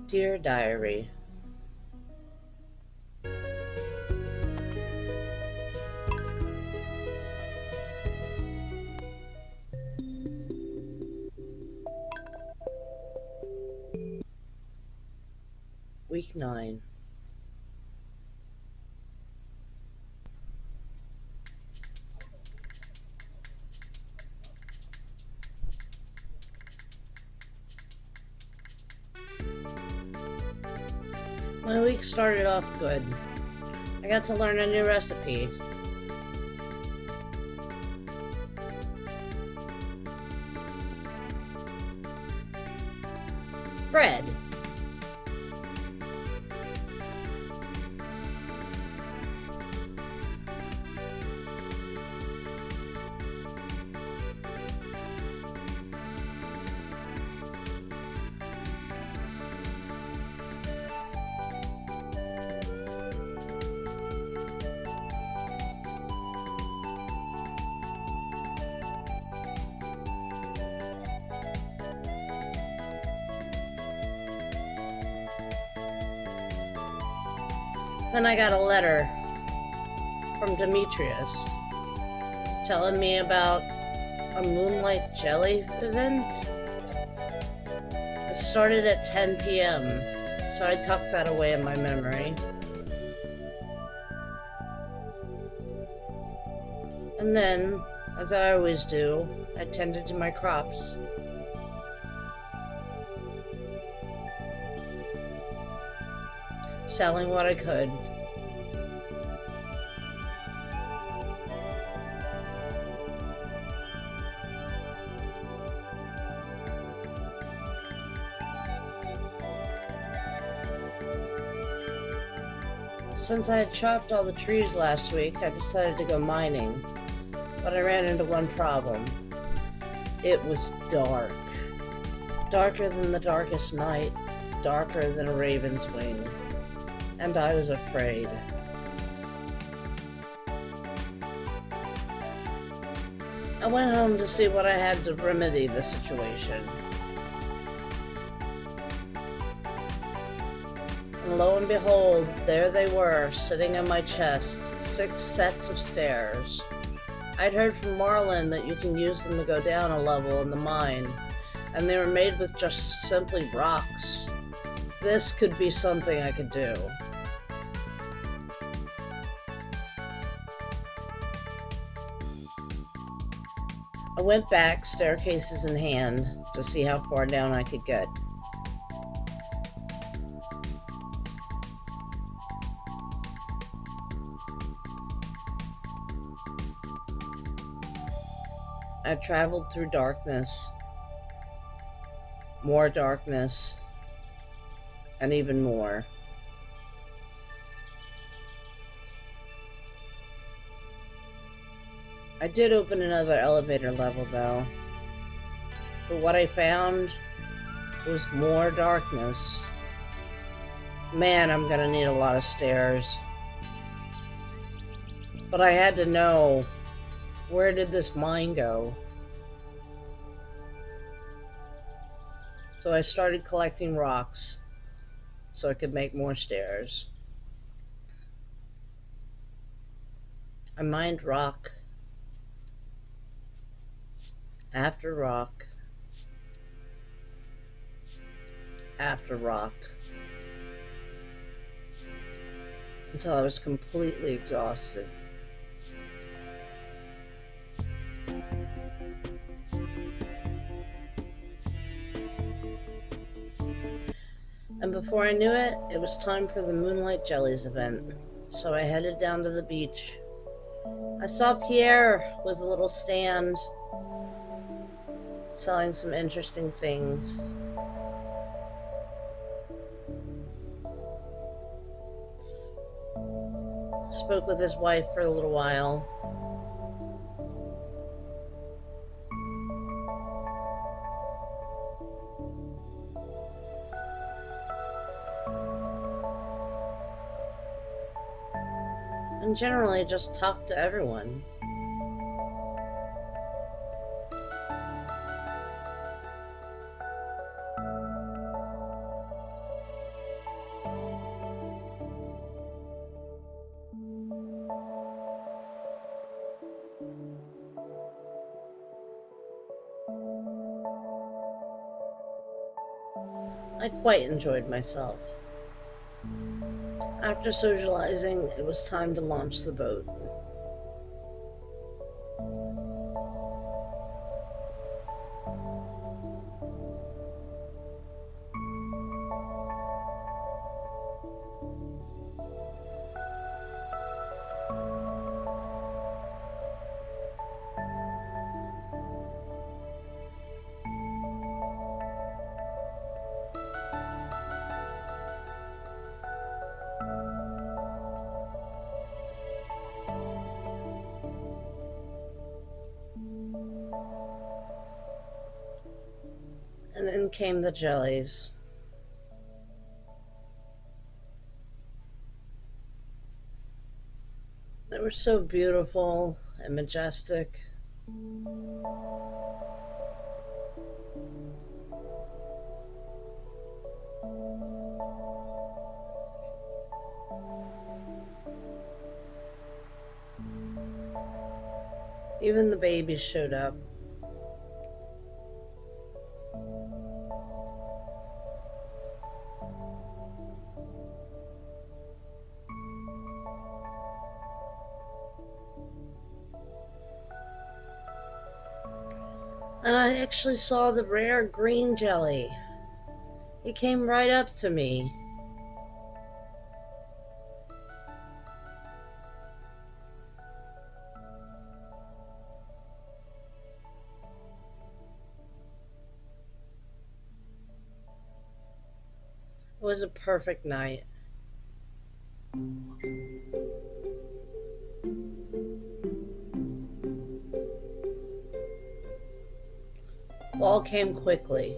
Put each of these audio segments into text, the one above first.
Dear Diary. Week 9. My week started off good. I got to learn a new recipe. Bread. Then I got a letter from Demetrius telling me about a Moonlight Jelly event. It started at 10 p.m., so I tucked that away in my memory. And then, as I always do, I tended to my crops. Selling what I could. Since I had chopped all the trees last week, I decided to go mining, but I ran into one problem. It was dark. Darker than the darkest night, darker than a raven's wing. And I was afraid. I went home to see what I had to remedy the situation. And lo and behold, there they were, sitting on my chest, 6 sets of stairs. I'd heard from Marlin that you can use them to go down a level in the mine, and they were made with just simply rocks. This could be something I could do. I went back, staircases in hand, to see how far down I could get. I traveled through darkness, more darkness, and even more. I did open another elevator level though, but what I found was more darkness. Man, I'm gonna need a lot of stairs. But I had to know, where did this mine go? So I started collecting rocks so I could make more stairs. I mined rock after rock after rock until I was completely exhausted. And before I knew it, it was time for the Moonlight Jellies event, so I headed down to the beach. I saw Pierre with a little stand selling some interesting things. Spoke with his wife for a little while. And generally just talked to everyone. I quite enjoyed myself. After socializing, it was time to launch the boat. And in came the jellies. They were so beautiful and majestic. Even the babies showed up. And I actually saw the rare green jelly. He came right up to me. It was a perfect night. Fall came quickly.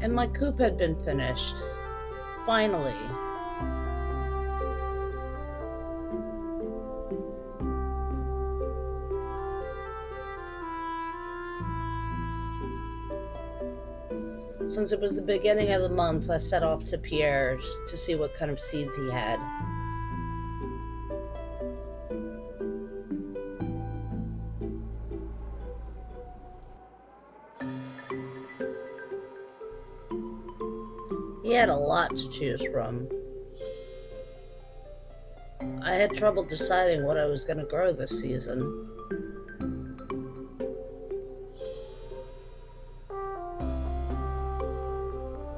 And my coop had been finished. Finally. Since it was the beginning of the month, I set off to Pierre's to see what kind of seeds he had. He had a lot to choose from. I had trouble deciding what I was going to grow this season.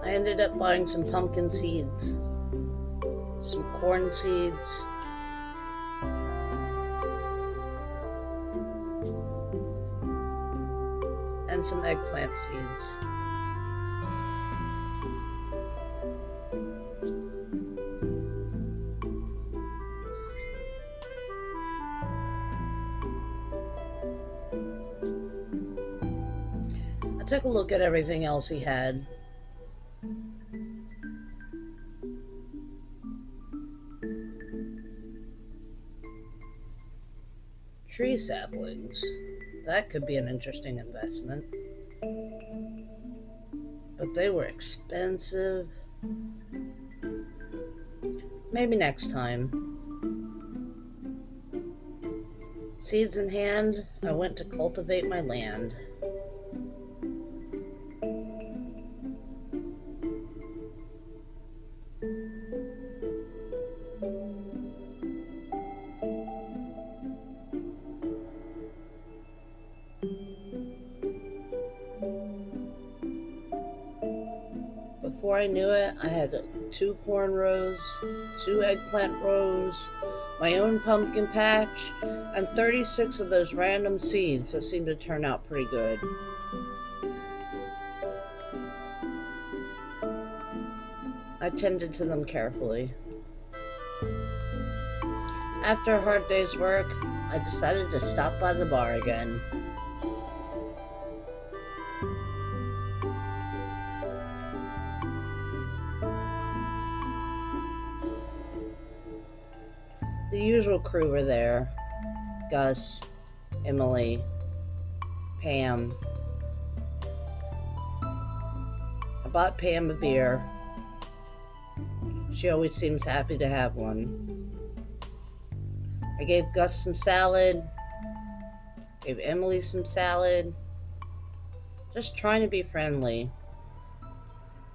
I ended up buying some pumpkin seeds, some corn seeds, and some eggplant seeds. I took a look at everything else he had. Tree saplings. That could be an interesting investment. But they were expensive. Maybe next time. Seeds in hand, I went to cultivate my land. Before I knew it, I had 2 corn rows, 2 eggplant rows, my own pumpkin patch, and 36 of those random seeds that seemed to turn out pretty good. I tended to them carefully. After a hard day's work, I decided to stop by the bar again. The usual crew were there. Gus, Emily, Pam. I bought Pam a beer. She always seems happy to have one. I gave Gus some salad, gave Emily some salad, just trying to be friendly.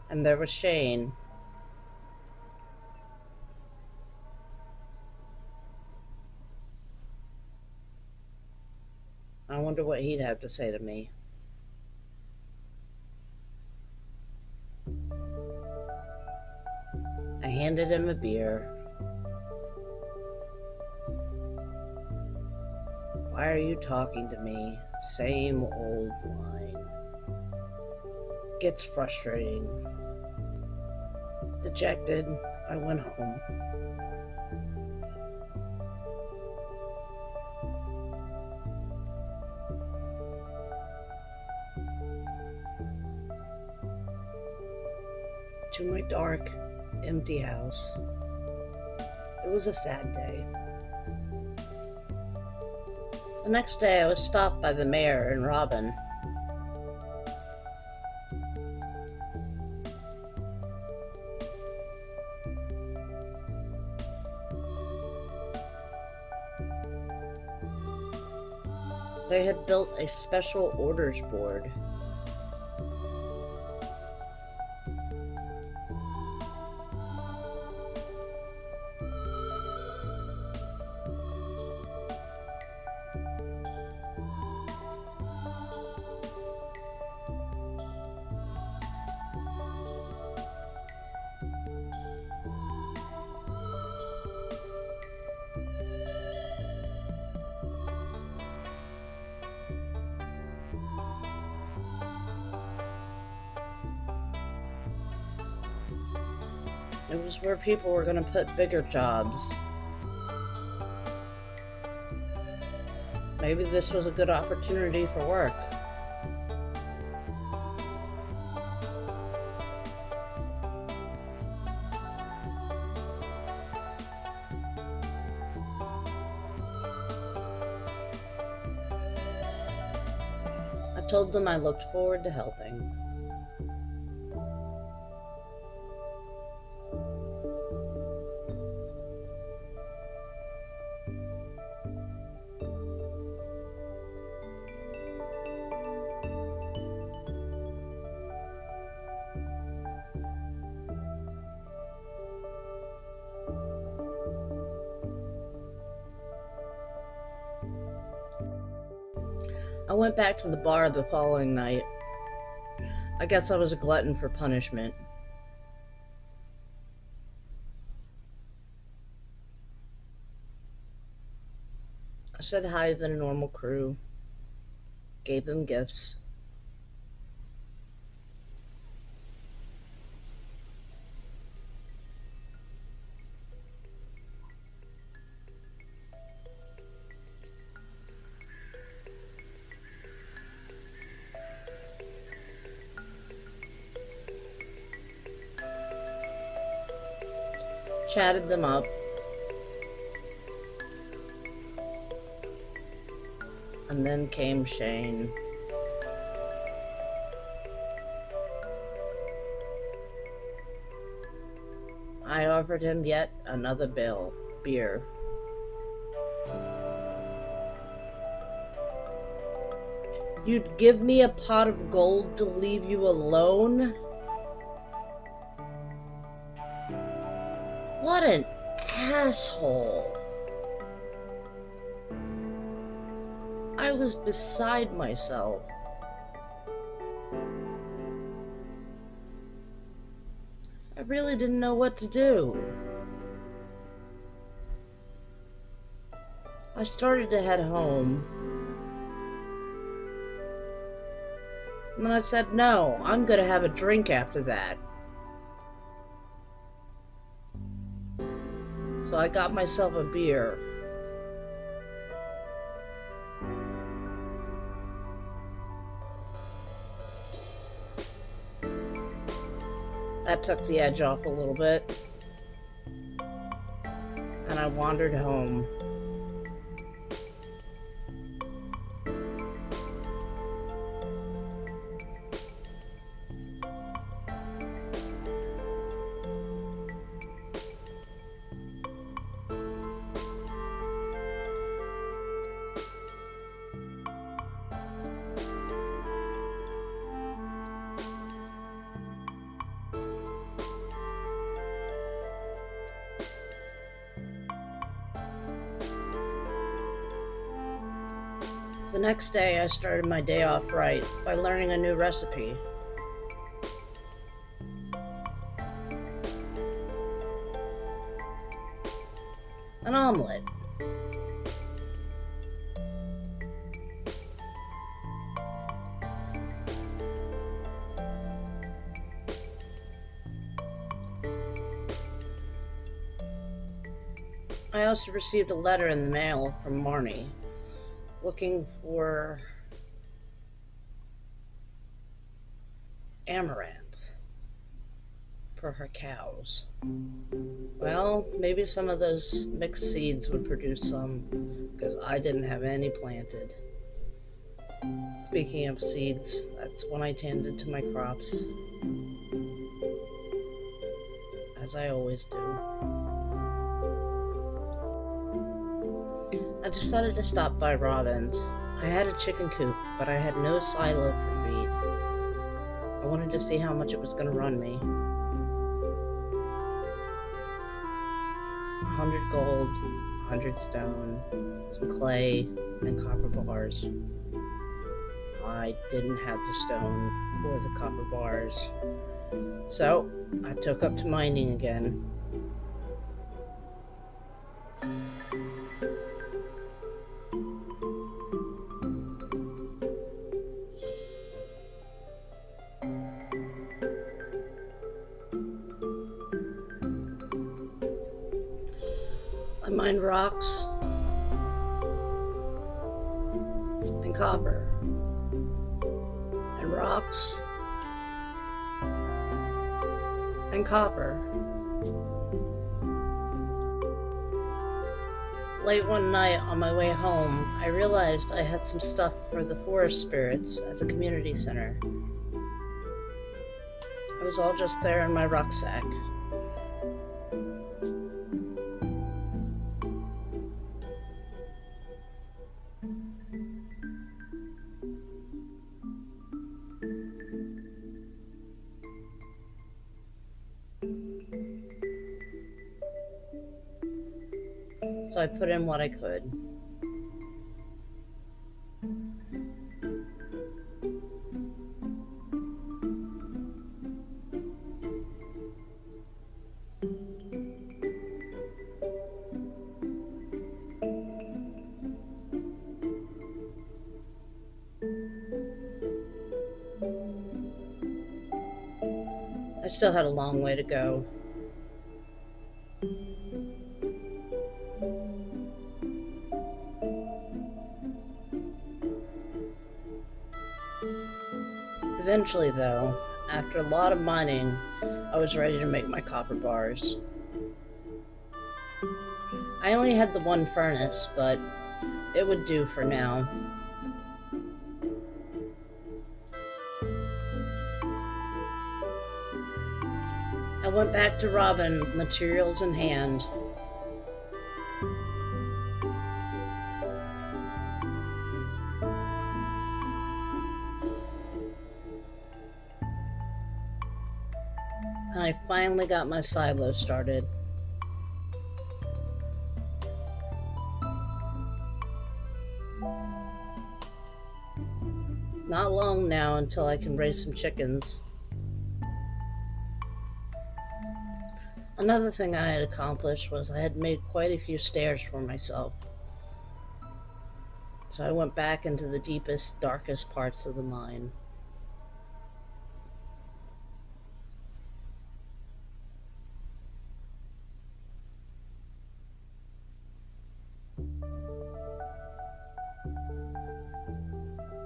And there was Shane. I wonder what he'd have to say to me. I handed him a beer. Why are you talking to me? Same old line. Gets frustrating. Dejected, I went home. To my dark, empty house. It was a sad day. The next day I was stopped by the mayor and Robin. They had built a special orders board. It was where people were going to put bigger jobs. Maybe this was a good opportunity for work. I told them I looked forward to helping. I went back to the bar the following night. I guess I was a glutton for punishment. I said hi to the normal crew, gave them gifts. Chatted them up. And then came Shane. I offered him yet another beer. You'd give me a pot of gold to leave you alone? What an asshole. I was beside myself. I really didn't know what to do. I started to head home. And then I said, no, I'm gonna have a drink after that. So I got myself a beer. That took the edge off a little bit. And I wandered home. The next day, I started my day off right by learning a new recipe. An omelet. I also received a letter in the mail from Marnie, looking for amaranth for her cows. Well, maybe some of those mixed seeds would produce some, because I didn't have any planted. Speaking of seeds, that's when I tended to my crops, as I always do. I decided to stop by Robin's. I had a chicken coop, but I had no silo for feed. I wanted to see how much it was going to run me. 100 gold, 100 stone, some clay, and copper bars. I didn't have the stone or the copper bars, so I took up to mining again. I mined rocks and copper and rocks and copper. Late one night on my way home, I realized I had some stuff for the forest spirits at the community center. It was all just there in my rucksack. So I put in what I could. I still had a long way to go. Eventually, though, after a lot of mining, I was ready to make my copper bars. I only had the one furnace, but it would do for now. I went back to Robin, materials in hand. And I finally got my silo started. Not long now until I can raise some chickens. Another thing I had accomplished was I had made quite a few stairs for myself. So I went back into the deepest, darkest parts of the mine.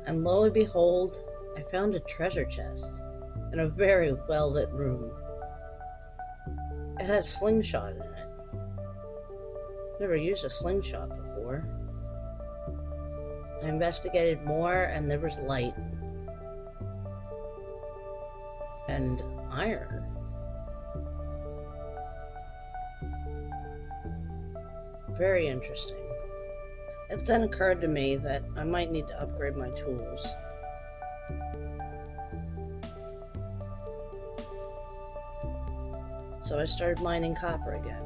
And lo and behold, I found a treasure chest in a very well-lit room. It had a slingshot in it. Never used a slingshot before. I investigated more and there was light. And iron. Very interesting. It then occurred to me that I might need to upgrade my tools. So I started mining copper again.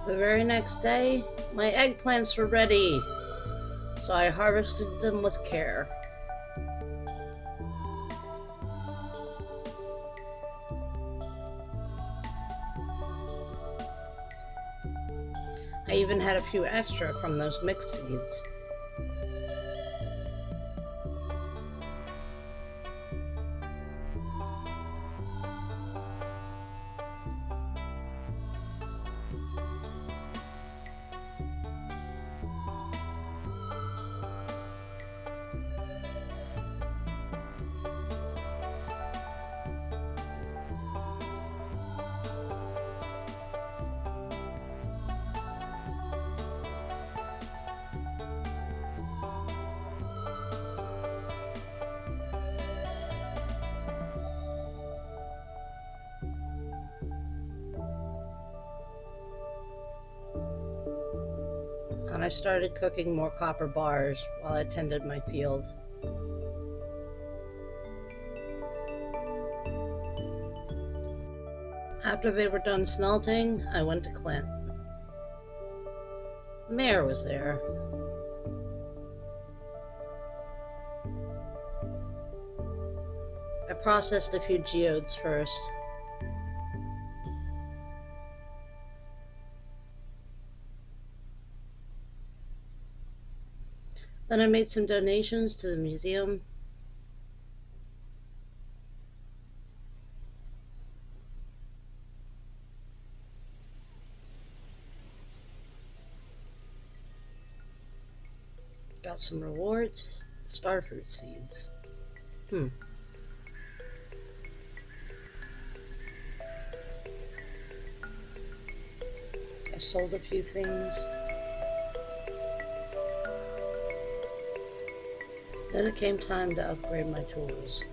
The very next day, my eggplants were ready, so I harvested them with care. I even had a few extra from those mixed seeds. And I started cooking more copper bars while I tended my field. After they were done smelting, I went to Clint. The mayor was there. I processed a few geodes first. Then I made some donations to the museum. Got some rewards. Starfruit seeds. I sold a few things. Then it came time to upgrade my tools.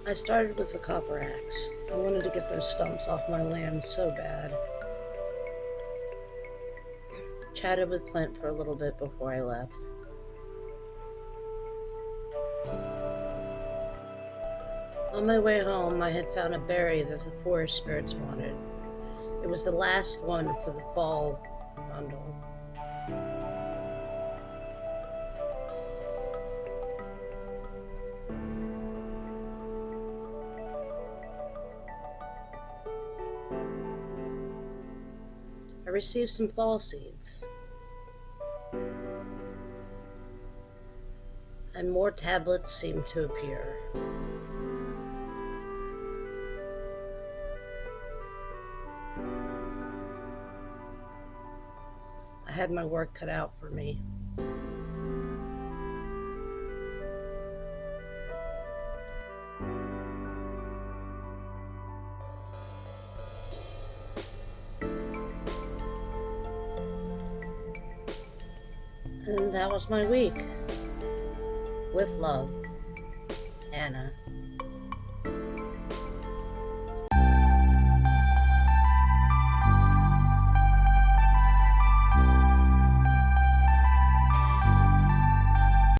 I started with the copper axe. I wanted to get those stumps off my land so bad. Chatted with Clint for a little bit before I left. On my way home, I had found a berry that the forest spirits wanted. It was the last one for the fall bundle. I received some fall seeds. And more tablets seemed to appear. I had my work cut out for me. And that was my week. With love, Anna.